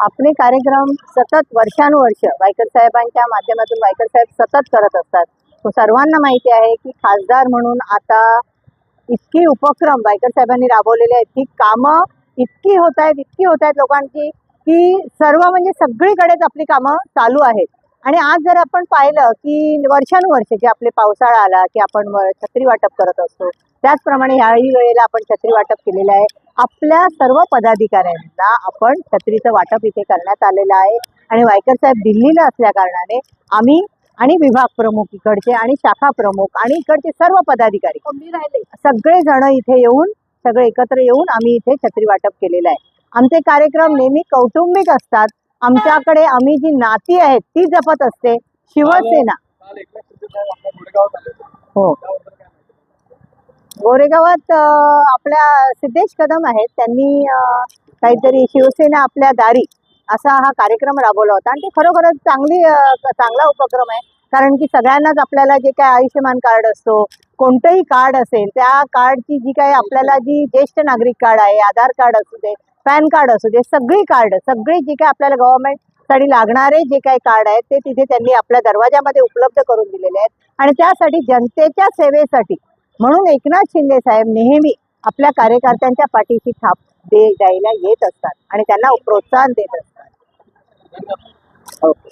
आपले कार्यक्रम सतत वर्षानुवर्ष वायकर साहेबांच्या माध्यमातून वायकर साहेब सतत करत असतात. तो सर्वांना माहिती आहे की खासदार म्हणून आता इतकी उपक्रम वायकर साहेबांनी राबवलेले आहेत, की कामं इतकी होत आहेत लोकांची, की सर्व म्हणजे सगळीकडेच आपली कामं चालू आहेत. आणि आज जर आपण पाहिलं की वर्षानुवर्ष जे आपले पावसाळा आला की आपण छत्री वाटप करत असतो, त्याचप्रमाणे ह्याही वेळेला आपण छत्री वाटप केलेलं आहे. आपल्या सर्व पदाधिकाऱ्यांना आपण छत्रीचं वाटप इथे करण्यात आलेलं आहे. आणि वायकर साहेब दिल्लीला असल्या कारणाने आम्ही आणि विभाग प्रमुख इकडचे आणि शाखा प्रमुख आणि इकडचे सर्व पदाधिकारी सगळे जण इथे येऊन सगळे एकत्र येऊन आम्ही इथे छत्री वाटप केलेलं आहे. आमचे कार्यक्रम नेहमी कौटुंबिक असतात. आमच्याकडे आम्ही जी नाती आहेत ती जपत असते. शिवसेना हो गोरेगावात आपल्या सिद्धेश कदम आहेत, त्यांनी काहीतरी शिवसेना आपल्या दारी असा हा कार्यक्रम राबवला होता. आणि ते खरोखरच चांगला उपक्रम आहे. कारण की सगळ्यांनाच आपल्याला जे काय आयुष्यमान कार्ड असतो, कोणतंही कार्ड असेल, त्या कार्डची जी काय आपल्याला जी ज्येष्ठ नागरिक कार्ड आहे, आधार कार्ड असू दे, पॅन कार्ड असू दे, सगळी जी काय आपल्याला गव्हर्नमेंटसाठी लागणारे जे काही कार्ड आहेत ते तिथे त्यांनी आपल्या दरवाजामध्ये उपलब्ध करून दिलेले आहेत. आणि त्यासाठी जनतेच्या सेवेसाठी म्हणून एकनाथ शिंदे साहेब नेहमी आपल्या कार्यकर्त्यांच्या पाठीशी थाप द्यायला येत असतात आणि त्यांना प्रोत्साहन देत असतात. ओके.